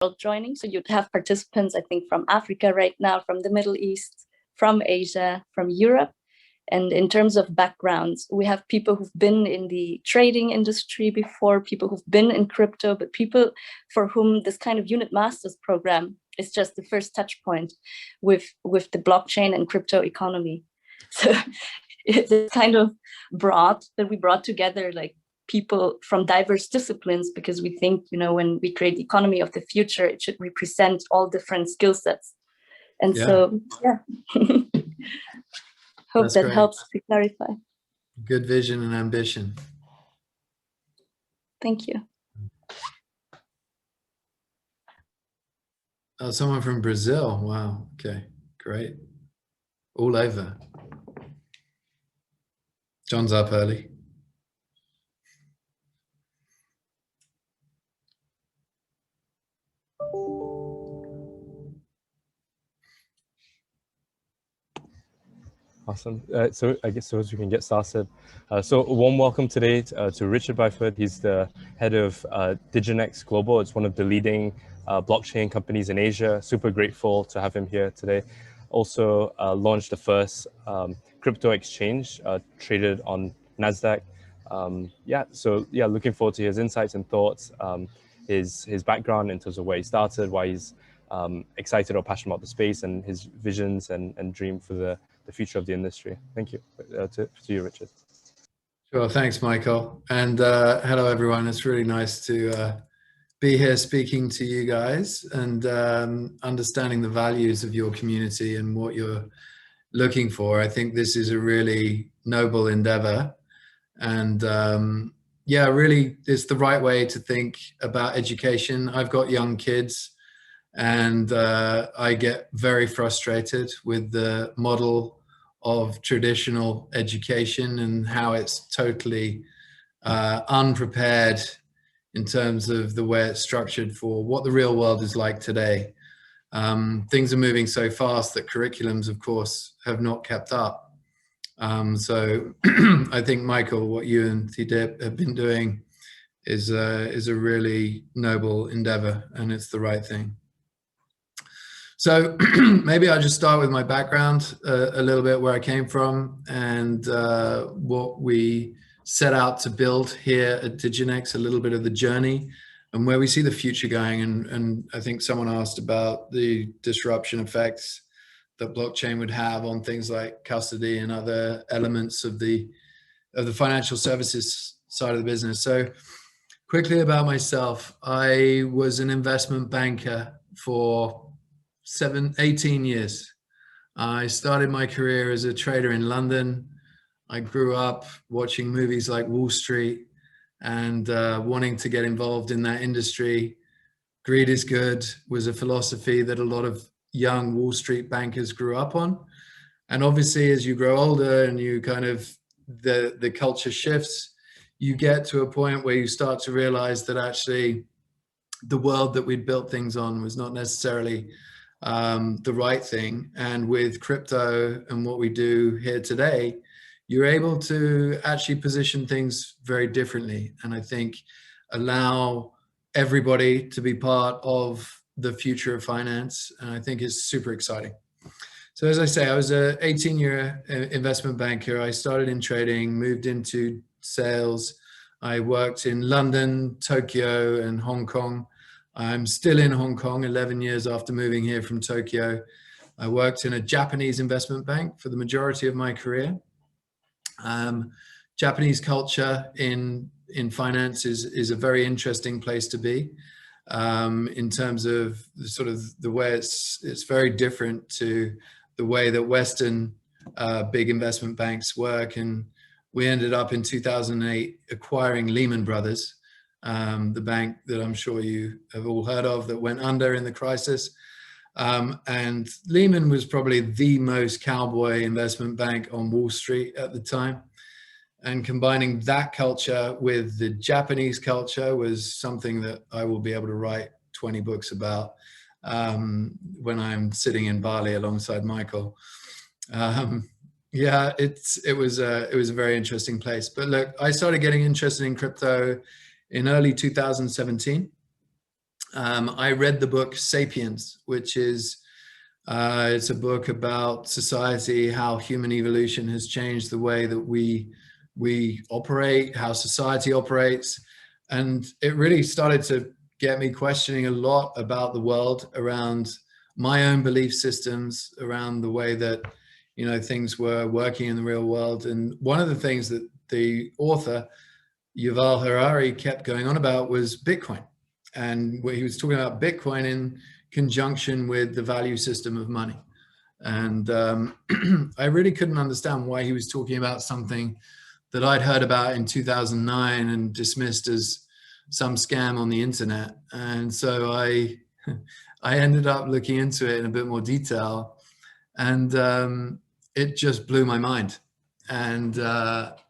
world joining. So you'd have participants, I think, from Africa right now, from the Middle East, from Asia, from Europe. And in terms of backgrounds, we have people who've been in the trading industry before, people who've been in crypto, but people for whom this kind of unit masters program is just the first touch point with the blockchain and crypto economy. So it's kind of broad that we brought together like people from diverse disciplines, because we think, you know, when we create the economy of the future, it should represent all different skill sets. And so, yeah. Hope That's that great. helps to clarify. Good vision and ambition. Thank you. Oh, someone from Brazil. Wow. Okay, great. All over. John's up early. Awesome. So I guess we can get started. So a warm welcome today to Richard Byworth. He's the head of Diginex Global. It's one of the leading blockchain companies in Asia. Super grateful to have him here today. Also launched the first crypto exchange traded on NASDAQ. Looking forward to his insights and thoughts, his background in terms of where he started, why he's excited or passionate about the space, and his visions and dream for the future of the industry. Thank you. To you, Richard. Sure, thanks, Michael. And hello, everyone. It's really nice to be here speaking to you guys and understanding the values of your community and what you're looking for. I think this is a really noble endeavor. And really, it's the right way to think about education. I've got young kids, and I get very frustrated with the model of traditional education and how it's totally unprepared in terms of the way it's structured for what the real world is like today. Things are moving so fast that curriculums, of course, have not kept up. So I think, Michael, what you and TDIP have been doing is a really noble endeavor, and it's the right thing. So maybe I'll just start with my background a little bit, where I came from and what we set out to build here at Diginex, a little bit of the journey and where we see the future going. And I think someone asked about the disruption effects that blockchain would have on things like custody and other elements of the financial services side of the business. So quickly about myself, I was an investment banker for 18 years. I started my career as a trader in London. I grew up watching movies like Wall Street and wanting to get involved in that industry. Greed is good was a philosophy that a lot of young Wall Street bankers grew up on. And obviously, as you grow older and you kind of, the culture shifts, you get to a point where you start to realize that actually the world that we'd built things on was not necessarily the right thing. And with crypto and what we do here today, you're able to actually position things very differently. And I think allow everybody to be part of the future of finance. And I think it's super exciting. So as I say, I was an 18-year investment banker. I started in trading, moved into sales. I worked in London, Tokyo, and Hong Kong. I'm still in Hong Kong 11 years after moving here from Tokyo. I worked in a Japanese investment bank for the majority of my career. Japanese culture in finance is a very interesting place to be in terms of the way it's very different to the way that Western big investment banks work. And we ended up in 2008 acquiring Lehman Brothers, the bank that I'm sure you have all heard of that went under in the crisis. And Lehman was probably the most cowboy investment bank on Wall Street at the time. And combining that culture with the Japanese culture was something that I will be able to write 20 books about when I'm sitting in Bali alongside Michael. Yeah, it was a very interesting place. But look, I started getting interested in crypto in early 2017. I read the book Sapiens, which is it's a book about society, how human evolution has changed the way that we operate, how society operates. And it really started to get me questioning a lot about the world, around my own belief systems, around the way that, you know, things were working in the real world. And one of the things that the author, Yuval Harari, kept going on about was Bitcoin. And he was talking about Bitcoin in conjunction with the value system of money. And I really couldn't understand why he was talking about something that I'd heard about in 2009 and dismissed as some scam on the internet. And so I ended up looking into it in a bit more detail, and it just blew my mind. And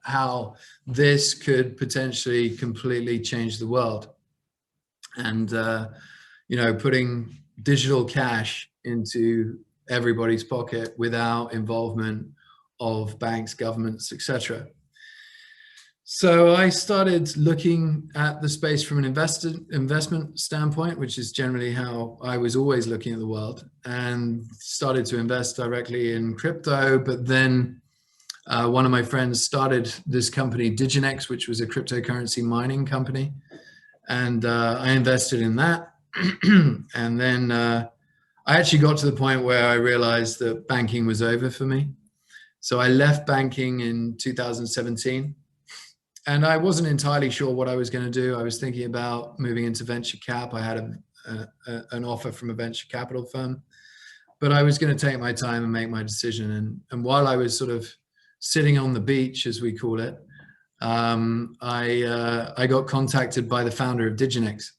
how this could potentially completely change the world. And you know, putting digital cash into everybody's pocket without involvement of banks, governments, etc. So I started looking at the space from an investment standpoint, which is generally how I was always looking at the world, and started to invest directly in crypto. But then one of my friends started this company, Diginex, which was a cryptocurrency mining company. And I invested in that. And then I actually got to the point where I realized that banking was over for me. So I left banking in 2017. And I wasn't entirely sure what I was going to do. I was thinking about moving into venture cap. I had an offer from a venture capital firm, but I was going to take my time and make my decision. And while I was sort of sitting on the beach, as we call it, I got contacted by the founder of Diginex.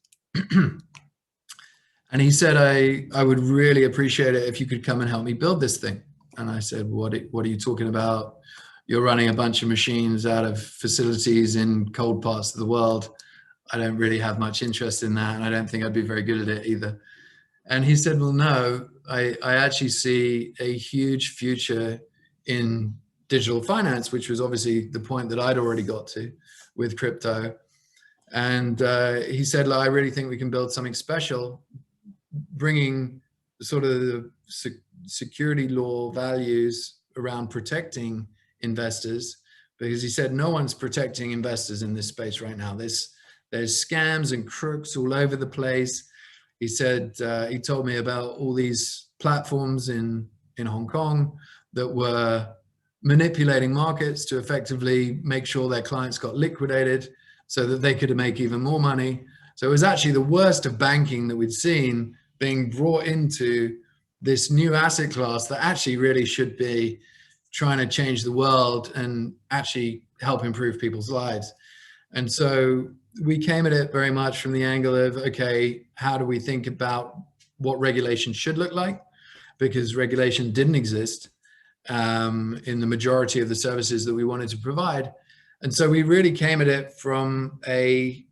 And he said, I would really appreciate it if you could come and help me build this thing. And I said, what are you talking about? You're running a bunch of machines out of facilities in cold parts of the world. I don't really have much interest in that, and I don't think I'd be very good at it either. And he said, well, no, I actually see a huge future in digital finance, which was obviously the point that I'd already got to with crypto. And he said, I really think we can build something special, bringing sort of the security law values around protecting investors, because he said no one's protecting investors in this space right now. There's scams and crooks all over the place. He said, he told me about all these platforms in Hong Kong that were manipulating markets to effectively make sure their clients got liquidated so that they could make even more money. So it was actually the worst of banking that we'd seen being brought into this new asset class that actually really should be trying to change the world and actually help improve people's lives. And so we came at it very much from the angle of, okay, how do we think about what regulation should look like? Because regulation didn't exist in the majority of the services that we wanted to provide. And so we really came at it from a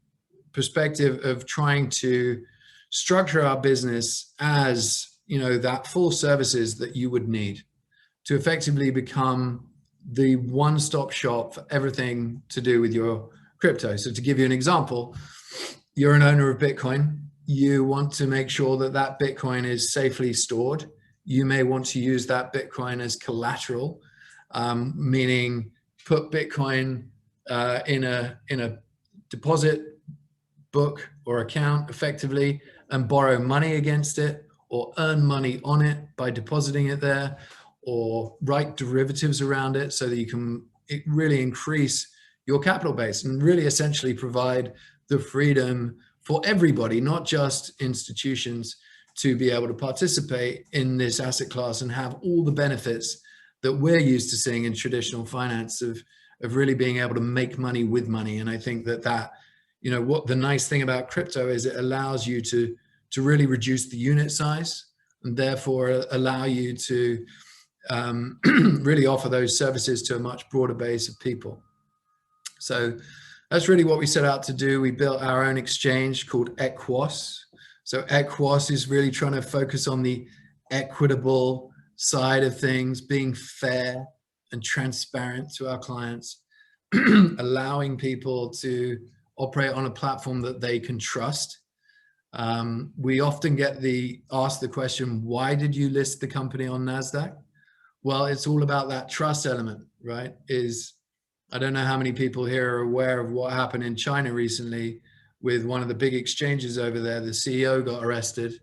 perspective of trying to structure our business as, you know, that full services that you would need to effectively become the one-stop shop for everything to do with your crypto. So to give you an example, you're an owner of Bitcoin. You want to make sure that that Bitcoin is safely stored. You may want to use that Bitcoin as collateral, meaning put Bitcoin in a deposit book or account effectively and borrow money against it, or earn money on it by depositing it there, or write derivatives around it so that you can really increase your capital base and really essentially provide the freedom for everybody, not just institutions, to be able to participate in this asset class and have all the benefits that we're used to seeing in traditional finance of really being able to make money with money. And I think that, you know, what the nice thing about crypto is it allows you to really reduce the unit size and therefore allow you to really offer those services to a much broader base of people. So that's really what we set out to do. We built our own exchange called Equos. So Equos is really trying to focus on the equitable side of things, being fair and transparent to our clients, allowing people to operate on a platform that they can trust, We often get asked the question, why did you list the company on NASDAQ? Well, it's all about that trust element, right? I don't know how many people here are aware of what happened in China recently with one of the big exchanges over there. The CEO got arrested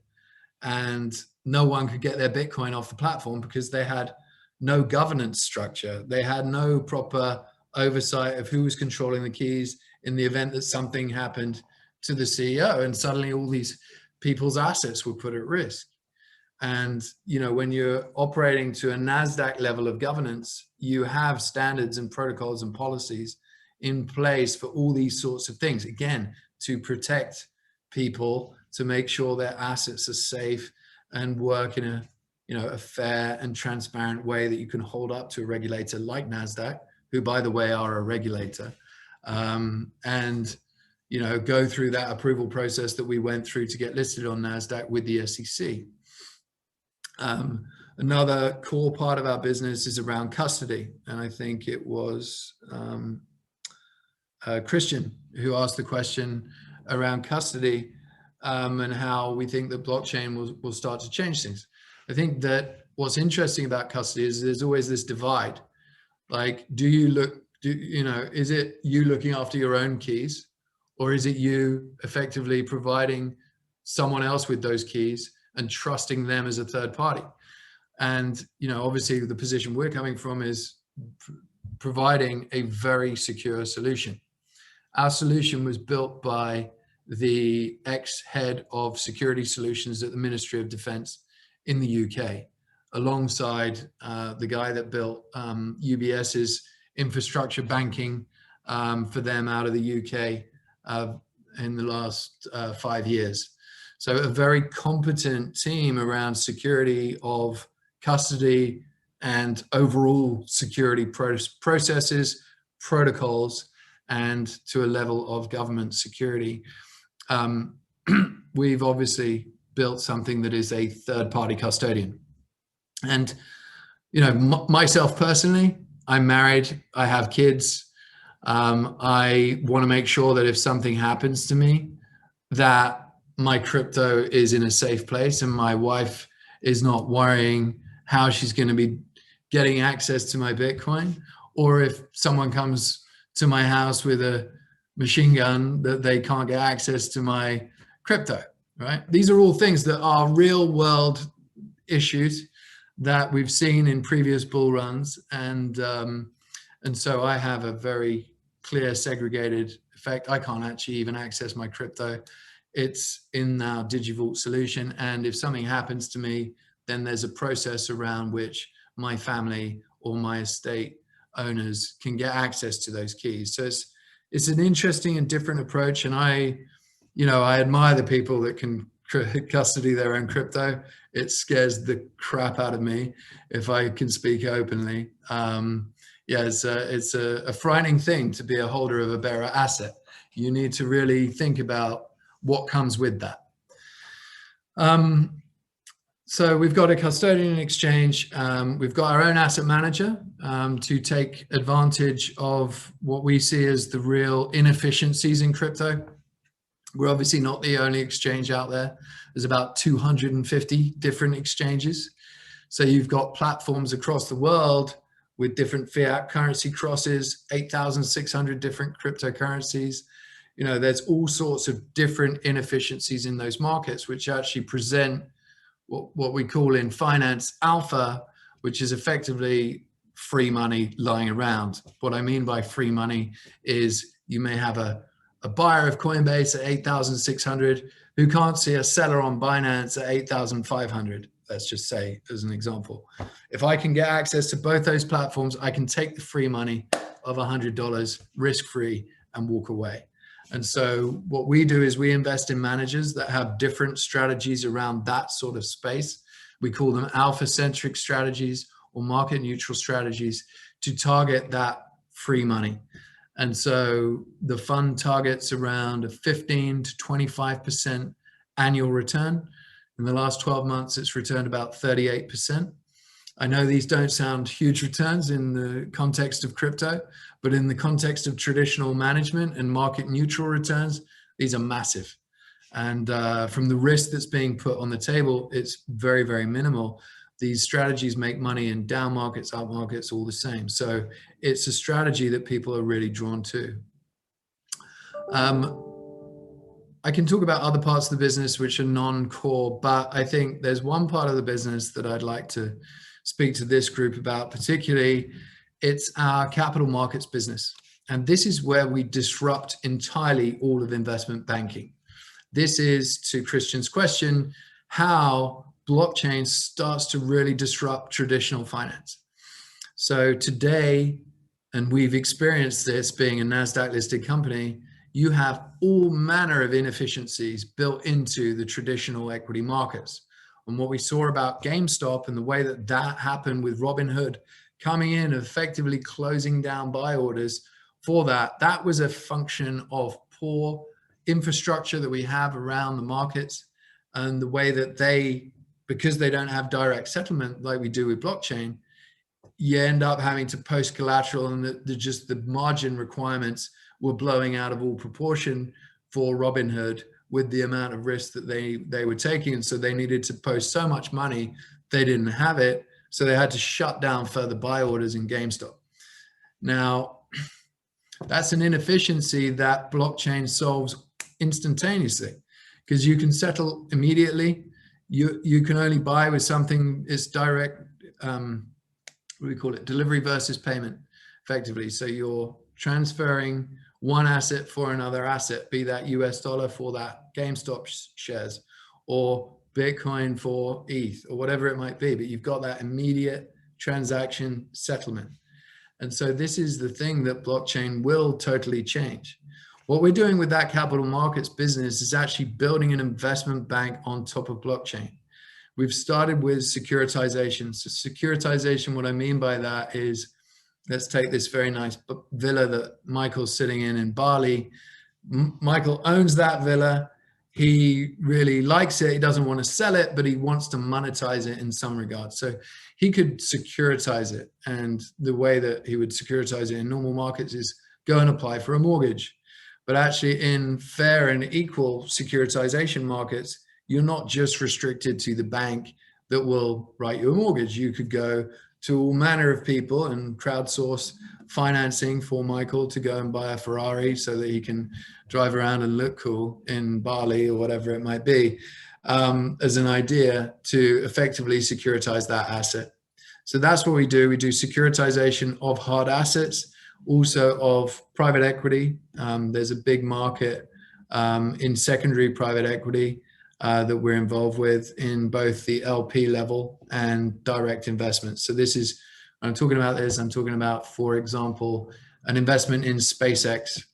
and no one could get their Bitcoin off the platform because they had no governance structure. They had no proper oversight of who was controlling the keys in the event that something happened to the CEO, and suddenly all these people's assets were put at risk. And, you know, when you're operating to a NASDAQ level of governance, you have standards and protocols and policies in place for all these sorts of things, again, to protect people, to make sure their assets are safe and work in a, you know, a fair and transparent way that you can hold up to a regulator like NASDAQ, who, by the way, are a regulator, and, you know, go through that approval process that we went through to get listed on NASDAQ with the SEC. Another core part of our business is around custody. And I think it was Christian who asked the question around custody, and how we think that blockchain will start to change things. I think that what's interesting about custody is there's always this divide. Like, you know, is it you looking after your own keys, or is it you effectively providing someone else with those keys and trusting them as a third party? And, you know, obviously the position we're coming from is providing a very secure solution. Our solution was built by the ex-head of security solutions at the Ministry of Defense in the UK, alongside the guy that built UBS's infrastructure banking for them out of the UK in the last 5 years. So a very competent team around security of custody and overall security processes, protocols, and to a level of government security. We've obviously built something that is a third-party custodian. And, you know, myself personally, I'm married, I have kids. I want to make sure that if something happens to me, that my crypto is in a safe place and my wife is not worrying how she's going to be getting access to my Bitcoin, or if someone comes to my house with a machine gun, that they can't get access to my crypto, right? These are all things that are real world issues that we've seen in previous bull runs. And so I have a very clear segregated effect. I can't actually even access my crypto. It's in our DigiVault solution. And if something happens to me, then there's a process around which my family or my estate owners can get access to those keys. So it's an interesting and different approach. And I admire the people that can custody their own crypto. It scares the crap out of me, if I can speak openly. It's a frightening thing to be a holder of a bearer asset. You need to really think about what comes with that. So we've got a custodian exchange. We've got our own asset manager to take advantage of what we see as the real inefficiencies in crypto. We're obviously not the only exchange out there. There's about 250 different exchanges. So you've got platforms across the world with different fiat currency crosses, 8,600 different cryptocurrencies. You know, there's all sorts of different inefficiencies in those markets, which actually present what we call in finance alpha, which is effectively free money lying around. What I mean by free money is you may have a buyer of Coinbase at 8,600 who can't see a seller on Binance at 8,500. Let's just say, as an example. If I can get access to both those platforms, I can take the free money of $100 risk-free and walk away. And so what we do is we invest in managers that have different strategies around that sort of space. We call them alpha-centric strategies or market-neutral strategies to target that free money. And so the fund targets around a 15 to 25% annual return. In the last 12 months, it's returned about 38%. I know these don't sound huge returns in the context of crypto, but in the context of traditional management and market neutral returns, these are massive. And from the risk that's being put on the table, it's very, very minimal. These strategies make money in down markets, up markets, all the same. So it's a strategy that people are really drawn to. I can talk about other parts of the business which are non-core, but I think there's one part of the business that I'd like to speak to this group about, particularly it's our capital markets business. And this is where we disrupt entirely all of investment banking. This is, to Christian's question, how blockchain starts to really disrupt traditional finance. So today, and we've experienced this being a NASDAQ listed company, you have all manner of inefficiencies built into the traditional equity markets. And what we saw about GameStop and the way that that happened with Robinhood coming in, effectively closing down buy orders for that, that was a function of poor infrastructure that we have around the markets and the way that they, because they don't have direct settlement like we do with blockchain, you end up having to post collateral, and just the margin requirements were blowing out of all proportion for Robinhood with the amount of risk that they were taking. And so they needed to post so much money, they didn't have it. So they had to shut down further buy orders in GameStop. Now, that's an inefficiency that blockchain solves instantaneously, because you can settle immediately. You can only buy with something, it's direct, what do we call it? Delivery versus payment, effectively. So you're transferring one asset for another asset, be that US dollar for that GameStop shares, or Bitcoin for ETH, or whatever it might be, but you've got that immediate transaction settlement. And so this is the thing that blockchain will totally change. What we're doing with that capital markets business is actually building an investment bank on top of blockchain. We've started with securitization. So securitization, what I mean by that is, let's take this very nice villa that Michael's sitting in Bali. Michael owns that villa. He really likes it. He doesn't want to sell it, but he wants to monetize it in some regard. So he could securitize it. And the way that he would securitize it in normal markets is go and apply for a mortgage. But actually in fair and equal securitization markets, you're not just restricted to the bank that will write you a mortgage. You could go to all manner of people and crowdsource financing for Michael to go and buy a Ferrari so that he can drive around and look cool in Bali or whatever it might be, as an idea to effectively securitize that asset. So that's what we do. We do securitization of hard assets, also of private equity. There's a big market in secondary private equity that we're involved with in both the LP level and direct investments. So this is, when I'm talking about this, I'm talking about, for example, an investment in SpaceX,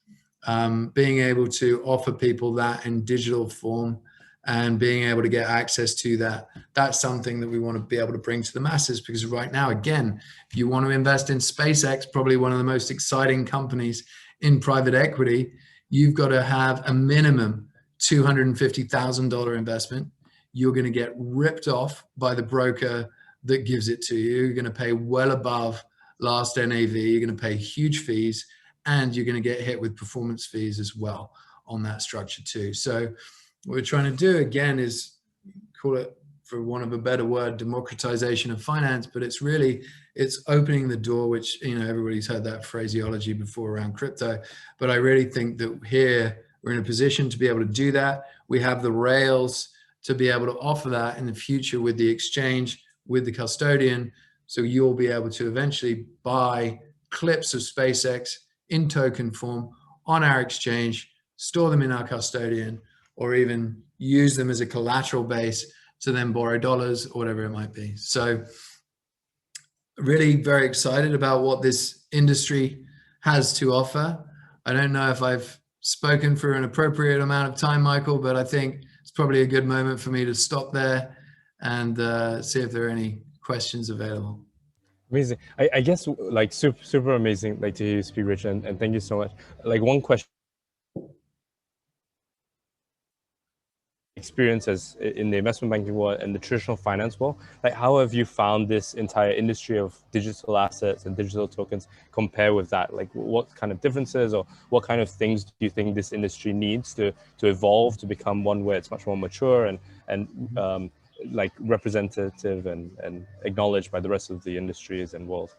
being able to offer people that in digital form and being able to get access to that. That's something that we want to be able to bring to the masses, because right now, again, if you want to invest in SpaceX, probably one of the most exciting companies in private equity, you've got to have a minimum $250,000 investment. You're going to get ripped off by the broker that gives it to you. You're going to pay well above last NAV. You're going to pay huge fees, and you're going to get hit with performance fees as well on that structure too. So what we're trying to do, again, is call it, for want of a better word, democratization of finance, but it's really, it's opening the door, which, you know, everybody's heard that phraseology before around crypto, but I really think that here we're in a position to be able to do that. We have the rails to be able to offer that in the future with the exchange, with the custodian. So you'll be able to eventually buy clips of SpaceX in token form on our exchange, store them in our custodian, or even use them as a collateral base to then borrow dollars or whatever it might be. So really very excited about what this industry has to offer. I don't know if I've spoken for an appropriate amount of time, Michael, but I think it's probably a good moment for me to stop there and see if there are any questions available. Amazing. I guess like super amazing, like to hear you speak, Richard, and thank you so much. Like one question experience as in the investment banking world and the traditional finance world, like how have you found this entire industry of digital assets and digital tokens compare with that? Like what kind of differences or what kind of things do you think this industry needs to evolve to become one where it's much more mature and like representative and acknowledged by the rest of the industries and world?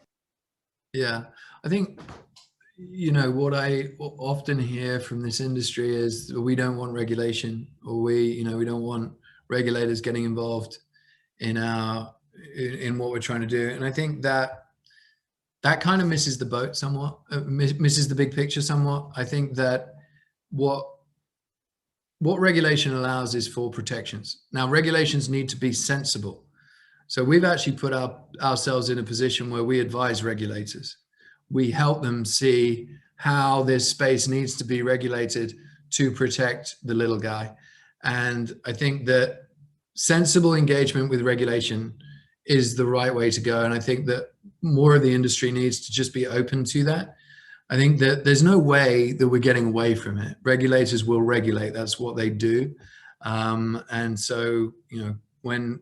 Yeah, I think, you know, what I often hear from this industry is we don't want regulation, or we don't want regulators getting involved in what we're trying to do. And I think that kind of misses the boat somewhat, misses the big picture somewhat. I think that what regulation allows is for protections. Now, regulations need to be sensible. So we've actually put ourselves in a position where we advise regulators. We help them see how this space needs to be regulated to protect the little guy. And I think that sensible engagement with regulation is the right way to go. And I think that more of the industry needs to just be open to that. I think that there's no way that we're getting away from it. Regulators will regulate. That's what they do. And so, you know, when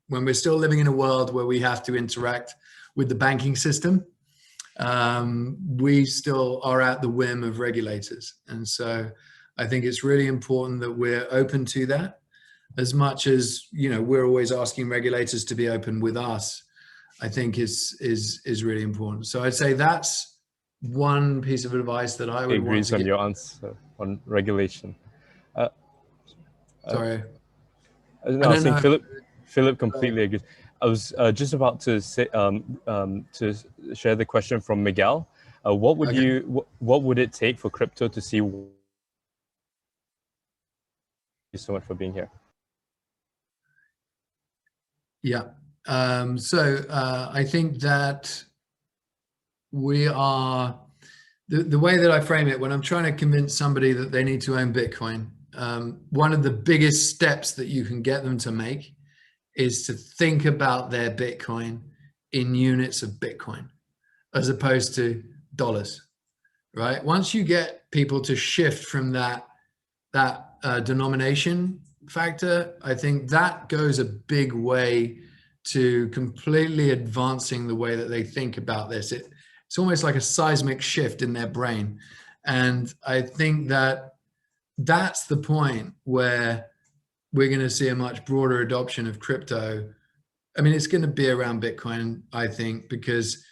we're still living in a world where we have to interact with the banking system, we still are at the whim of regulators. And so I think it's really important that we're open to that, as much as, you know, we're always asking regulators to be open with us. I think is really important. So I'd say that's one piece of advice that I would want to on your answer on regulation. Sorry. No, I was saying Philip completely agrees. I was just about to say to share the question from Miguel. What would what would it take for crypto to see? Thank you so much for being here. Yeah. So I think that we are, the way that I frame it, when I'm trying to convince somebody that they need to own Bitcoin, one of the biggest steps that you can get them to make is to think about their Bitcoin in units of Bitcoin as opposed to dollars, right? Once you get people to shift from that denomination factor, I think that goes a big way to completely advancing the way that they think about this. It's almost like a seismic shift in their brain. And I think that that's the point where we're going to see a much broader adoption of crypto. I mean, it's going to be around Bitcoin, I think, because,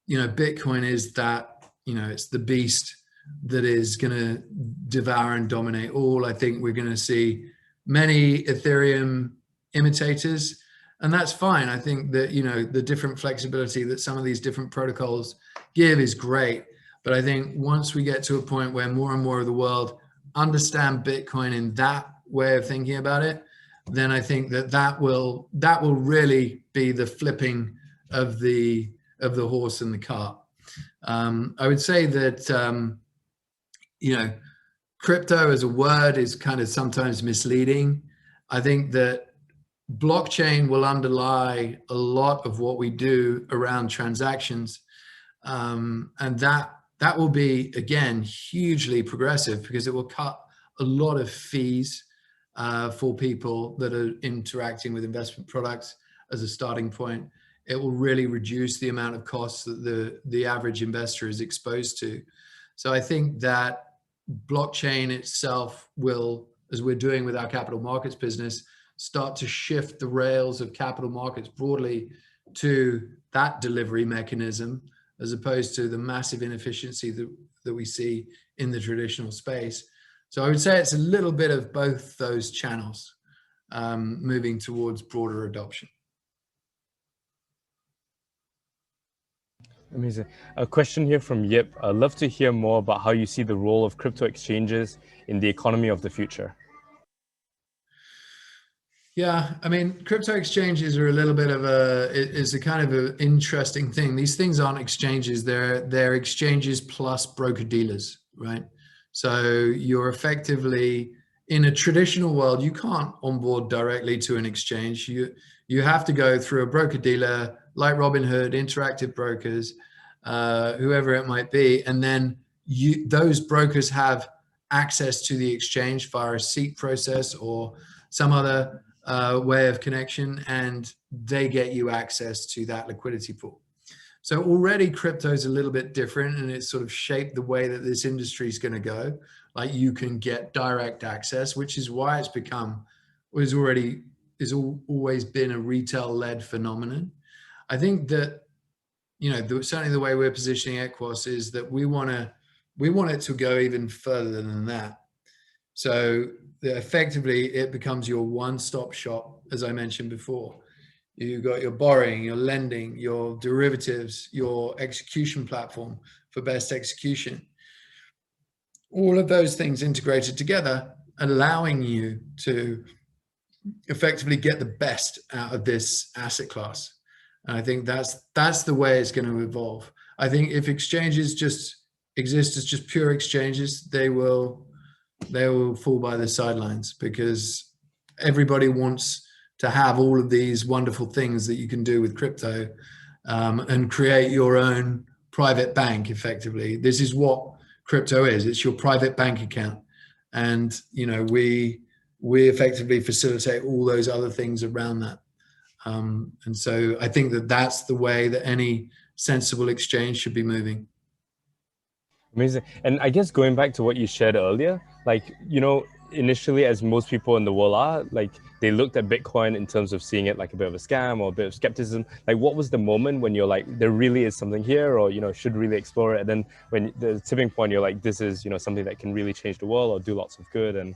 you know, Bitcoin is that, you know, it's the beast that is going to devour and dominate all. I think we're going to see many Ethereum imitators, and that's fine. I think that, you know, the different flexibility that some of these different protocols give is great. But I think once we get to a point where more and more of the world understand Bitcoin in that way of thinking about it, then I think that will really be the flipping of the horse and the cart. I would say that you know, crypto as a word is kind of sometimes misleading. I think that blockchain will underlie a lot of what we do around transactions, and that will be, again, hugely progressive because it will cut a lot of fees for people that are interacting with investment products as a starting point. It will really reduce the amount of costs that the average investor is exposed to. So I think that blockchain itself will, as we're doing with our capital markets business, start to shift the rails of capital markets broadly to that delivery mechanism, as opposed to the massive inefficiency that we see in the traditional space. So I would say it's a little bit of both those channels moving towards broader adoption. Amazing. A question here from Yip. I'd love to hear more about how you see the role of crypto exchanges in the economy of the future. Yeah, I mean, crypto exchanges are a little bit of a kind of an interesting thing. These things aren't exchanges, they're exchanges plus broker dealers, right? So you're effectively, in a traditional world, you can't onboard directly to an exchange. You have to go through a broker dealer like Robinhood, Interactive Brokers, whoever it might be, and then those brokers have access to the exchange via a seat process or some other way of connection, and they get you access to that liquidity pool. So already crypto is a little bit different, and it's sort of shaped the way that this industry is going to go. Like you can get direct access, which is why it's become, was already, is always been a retail-led phenomenon. I think that, you know, certainly the way we're positioning Equos is that we want it to go even further than that. So that effectively it becomes your one-stop shop, as I mentioned before. You've got your borrowing, your lending, your derivatives, your execution platform for best execution. All of those things integrated together, allowing you to effectively get the best out of this asset class. And I think that's the way it's going to evolve. I think if exchanges just exist as just pure exchanges, they will fall by the sidelines, because everybody wants to have all of these wonderful things that you can do with crypto, and create your own private bank. Effectively, this is what crypto is. It's your private bank account. And, you know, we effectively facilitate all those other things around that. And so I think that that's the way that any sensible exchange should be moving. Amazing. And I guess going back to what you shared earlier, like, you know, initially, as most people in the world are, like, they looked at Bitcoin in terms of seeing it like a bit of a scam or a bit of skepticism. Like, what was the moment when you're like, there really is something here, or, you know, should really explore it? And then when the tipping point, you're like, this is, you know, something that can really change the world or do lots of good. And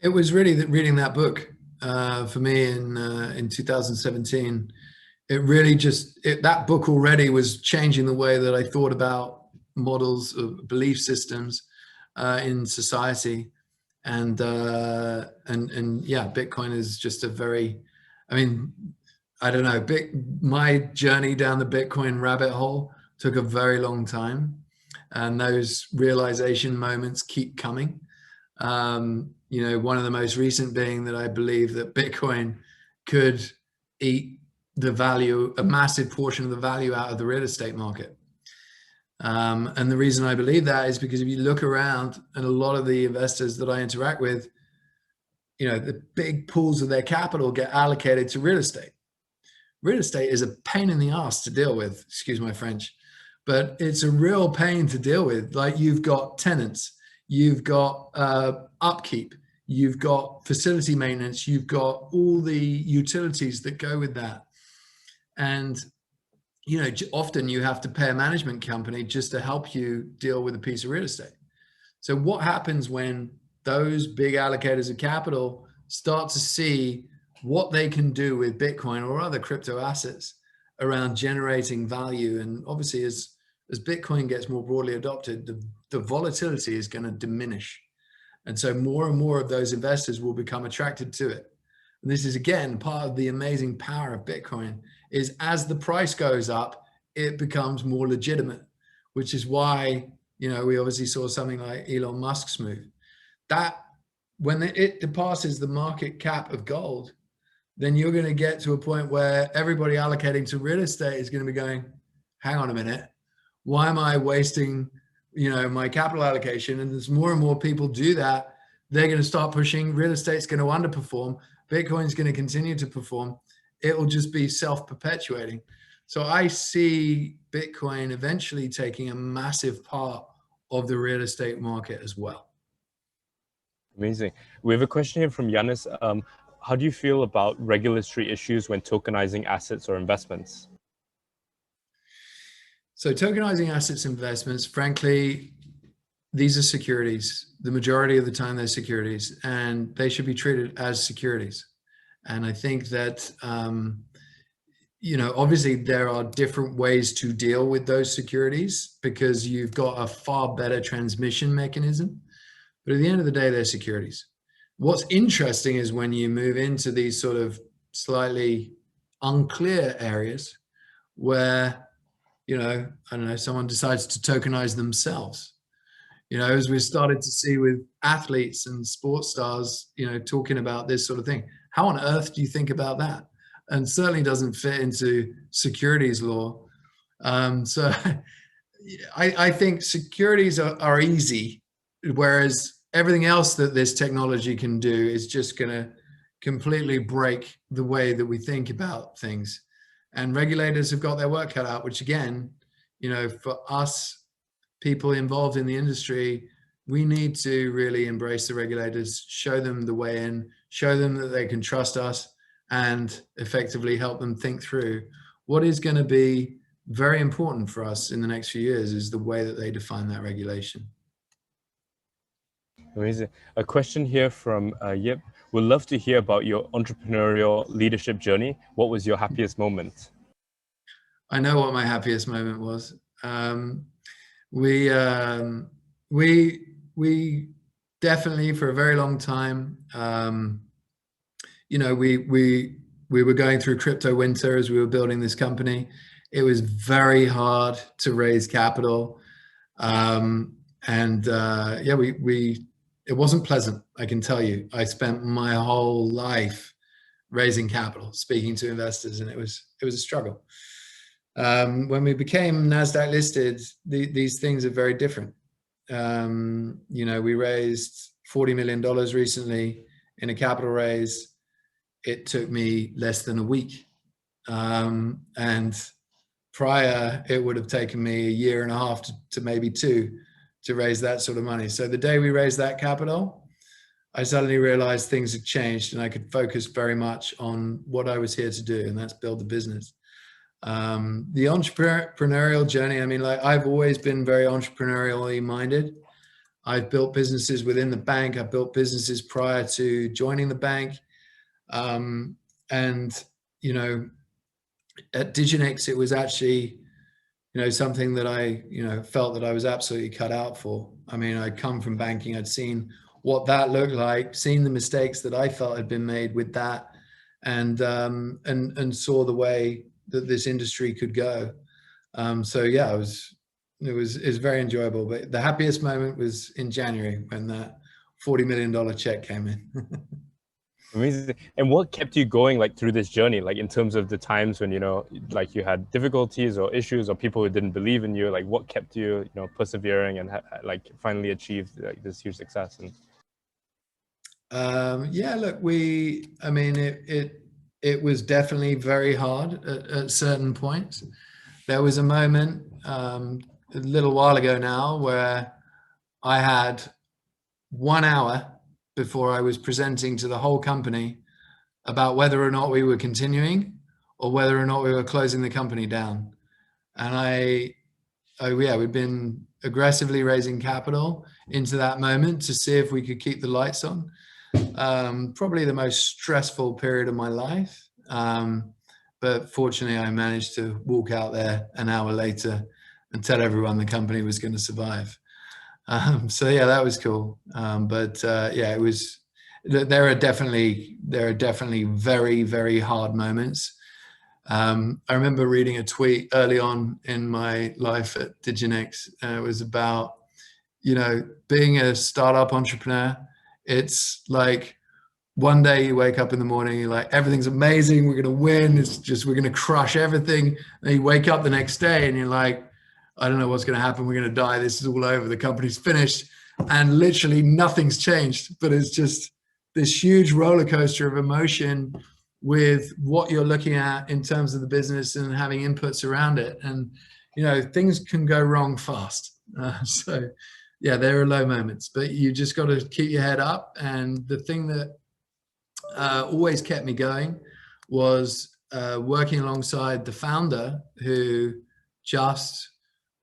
it was really reading that book for me in 2017. It really that book already was changing the way that I thought about models of belief systems in society. And yeah, Bitcoin is just a very, I mean, I don't know, my journey down the Bitcoin rabbit hole took a very long time, and those realization moments keep coming. You know, one of the most recent being that I believe that Bitcoin could eat the value, a massive portion of the value out of the real estate market. And the reason I believe that is because if you look around, and a lot of the investors that I interact with, you know, the big pools of their capital get allocated to real estate. Real estate is a pain in the ass to deal with, excuse my French, but it's a real pain to deal with. Like, you've got tenants, you've got upkeep, you've got facility maintenance, you've got all the utilities that go with that. And, you know, often you have to pay a management company just to help you deal with a piece of real estate. So what happens when those big allocators of capital start to see what they can do with Bitcoin or other crypto assets around generating value? And obviously, as Bitcoin gets more broadly adopted, the volatility is going to diminish. And so more and more of those investors will become attracted to it. And this is, again, part of the amazing power of Bitcoin, is as the price goes up, it becomes more legitimate, which is why, you know, we obviously saw something like Elon Musk's move. That when it passes the market cap of gold, then you're going to get to a point where everybody allocating to real estate is going to be going, hang on a minute, why am I wasting, you know, my capital allocation? And as more and more people do that, they're going to start pushing. Real estate's going to underperform. Bitcoin's going to continue to perform. It will just be self-perpetuating. So I see Bitcoin eventually taking a massive part of the real estate market as well. Amazing. We have a question here from Yanis. How do you feel about regulatory issues when tokenizing assets or investments? So tokenizing assets investments, frankly, these are securities. The majority of the time they're securities, and they should be treated as securities. And I think that, you know, obviously there are different ways to deal with those securities because you've got a far better transmission mechanism. But at the end of the day, they're securities. What's interesting is when you move into these sort of slightly unclear areas where, you know, I don't know, someone decides to tokenize themselves. You know, as we started to see with athletes and sports stars, you know, talking about this sort of thing. How on earth do you think about that? And certainly doesn't fit into securities law. So I think securities are easy, whereas everything else that this technology can do is just going to completely break the way that we think about things. And regulators have got their work cut out, which again, you know, for us people involved in the industry, we need to really embrace the regulators, show them the way in, show them that they can trust us, and effectively help them think through what is going to be very important for us in the next few years is the way that they define that regulation. Amazing. A question here from Yip. Would love to hear about your entrepreneurial leadership journey. What was your happiest moment? I know what my happiest moment was. We definitely for a very long time, you know, we were going through crypto winter as we were building this company. It was very hard to raise capital, yeah, it wasn't pleasant. I can tell you. I spent my whole life raising capital, speaking to investors, and it was a struggle. When we became NASDAQ listed, these things are very different. You know, we raised $40 million recently in a capital raise. It took me less than a week. And prior, it would have taken me a year and a half to maybe 2 to raise that sort of money. So the day we raised that capital, I suddenly realized things had changed and I could focus very much on what I was here to do, and that's build the business. The entrepreneurial journey, I mean, like, I've always been very entrepreneurially minded. I've built businesses within the bank. I've built businesses prior to joining the bank. And, you know, at Diginex, it was actually, you know, something that I, you know, felt that I was absolutely cut out for. I mean, I'd come from banking. I'd seen what that looked like, seen the mistakes that I felt had been made with that, and saw the way that this industry could go. So yeah, it was very enjoyable. But the happiest moment was in January when that $40 million check came in. Amazing. And what kept you going, like, through this journey, like in terms of the times when, you know, like you had difficulties or issues or people who didn't believe in you? Like, what kept you, you know, persevering and like finally achieved like this huge success? And yeah, look, I mean, it was definitely very hard at certain points. There was a moment a little while ago now where I had 1 hour before I was presenting to the whole company about whether or not we were continuing or whether or not we were closing the company down. And yeah, we've been aggressively raising capital into that moment to see if we could keep the lights on. Probably the most stressful period of my life. But fortunately, I managed to walk out there an hour later and tell everyone the company was going to survive. So yeah, that was cool. Yeah, it was. There are definitely very, very hard moments. I remember reading a tweet early on in my life at Diginex. It was about, you know, being a startup entrepreneur. It's like one day you wake up in the morning, you're like, everything's amazing, we're going to win, it's just, we're going to crush everything. And you wake up the next day and you're like, I don't know what's going to happen, we're going to die, this is all over, the company's finished. And literally nothing's changed, but it's just this huge roller coaster of emotion with what you're looking at in terms of the business and having inputs around it. And, you know, things can go wrong fast. So yeah, there are low moments, but you just got to keep your head up. And the thing that always kept me going was working alongside the founder, who just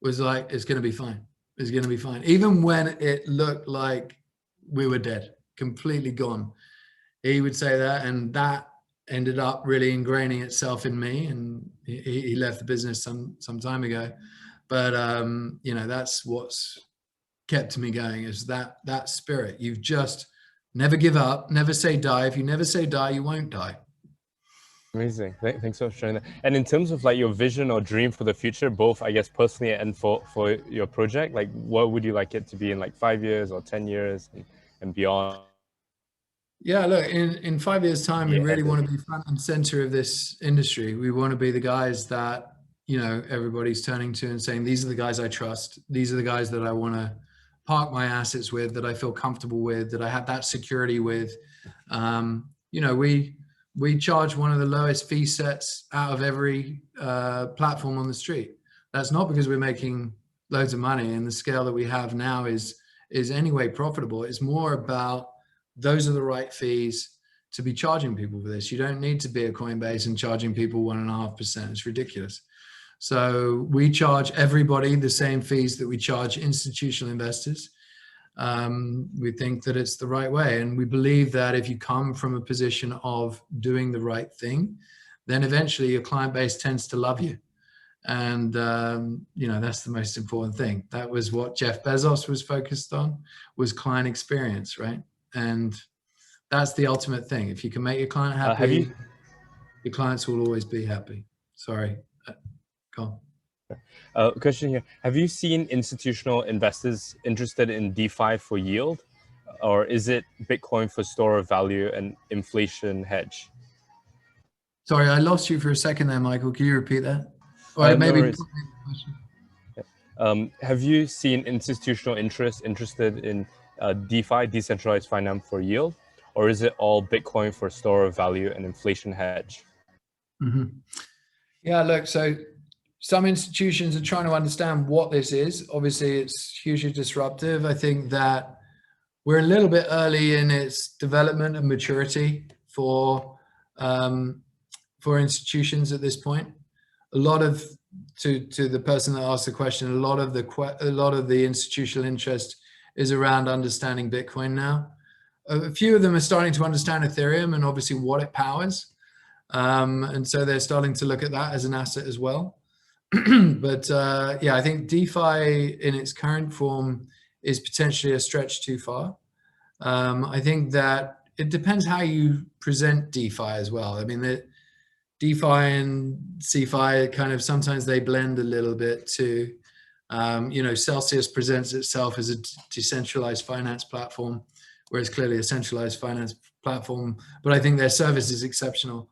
was like, it's going to be fine. It's going to be fine. Even when it looked like we were dead, completely gone. He would say that, and that ended up really ingraining itself in me. And he left the business some time ago. But, you know, that's what's kept me going, is that spirit. You've just never give up, never say die. If you never say die, you won't die. amazing. Thanks for sharing that. And in terms of like your vision or dream for the future, both I guess personally and for your project, like what would you like it to be in like 5 years or 10 years and beyond? Yeah, look, in 5 years' time, we really want to be front and center of this industry. We want to be the guys that, you know, everybody's turning to and saying, these are the guys I trust. These are the guys that I want to park my assets with, that I feel comfortable with, that I have that security with. You know, we charge one of the lowest fee sets out of every platform on the street. That's not because we're making loads of money, and the scale that we have now is anyway profitable. It's more about those are the right fees to be charging people for this. You don't need to be a Coinbase and charging people 1.5%. It's ridiculous. So we charge everybody the same fees that we charge institutional investors. We think that it's the right way. And we believe that if you come from a position of doing the right thing, then eventually your client base tends to love you. And, you know, that's the most important thing. That was what Jeff Bezos was focused on, was client experience, right? And that's the ultimate thing. If you can make your client happy, your clients will always be happy. Sorry. Go on. Question here. Have you seen institutional investors interested in DeFi for yield? Or is it Bitcoin for store of value and inflation hedge? Sorry, I lost you for a second there, Michael. Can you repeat that? Or maybe. Have you seen institutional interested in DeFi, decentralized finance for yield? Or is it all Bitcoin for store of value and inflation hedge? Mm-hmm. Yeah, look, so some institutions are trying to understand what this is. Obviously, it's hugely disruptive. I think that we're a little bit early in its development and maturity for institutions at this point. A lot of, to the person that asked the question, a lot of the institutional interest is around understanding Bitcoin now. A few of them are starting to understand Ethereum and obviously what it powers. And so they're starting to look at that as an asset as well. But yeah, I think DeFi in its current form is potentially a stretch too far. I think that it depends how you present DeFi as well. I mean, the DeFi and CeFi kind of, sometimes they blend a little bit too. You know, Celsius presents itself as a decentralized finance platform, whereas clearly a centralized finance platform, but I think their service is exceptional.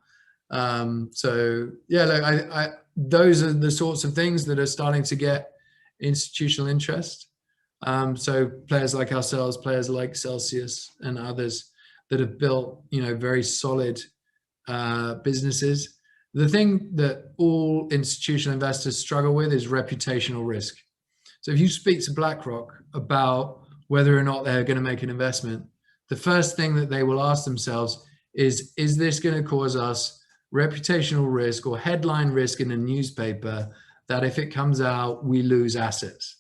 So yeah, look, those are the sorts of things that are starting to get institutional interest. So players like ourselves, players like Celsius and others that have built, you know, very solid businesses. The thing that all institutional investors struggle with is reputational risk. So if you speak to BlackRock about whether or not they're going to make an investment, the first thing that they will ask themselves is this going to cause us reputational risk or headline risk in a newspaper that if it comes out, we lose assets,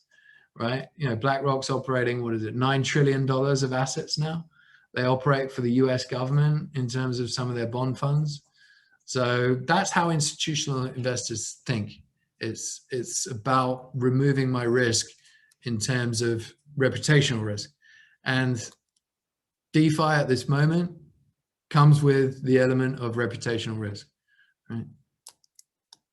right? You know, BlackRock's operating, what is it, $9 trillion of assets now. They operate for the US government in terms of some of their bond funds. So that's how institutional investors think. It's about removing my risk in terms of reputational risk. And DeFi at this moment comes with the element of reputational risk, right?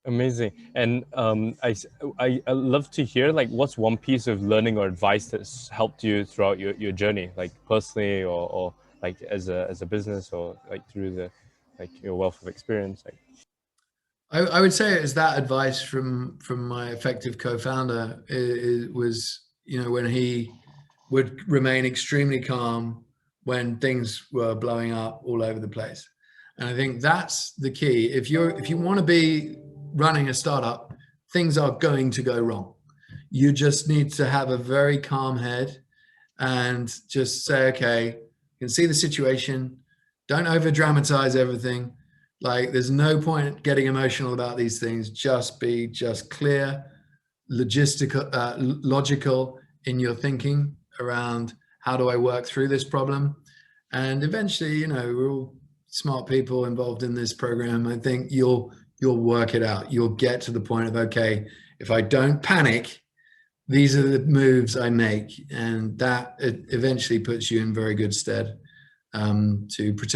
Amazing. And I love to hear, like, what's one piece of learning or advice that's helped you throughout your journey, like personally or like as a business, or like through the, like, your wealth of experience? Like, I would say it's that advice from my effective co-founder. It was, you know, when he would remain extremely calm when things were blowing up all over the place. And I think that's the key. If you want to be running a startup, things are going to go wrong. You just need to have a very calm head and just say, okay, you can see the situation. Don't over dramatize everything. Like, there's no point getting emotional about these things. Just be clear, logical in your thinking around how do I work through this problem. And eventually, you know, we're all smart people involved in this program. I think you'll work it out. You'll get to the point of, okay, if I don't panic, these are the moves I make. And that eventually puts you in very good stead to protect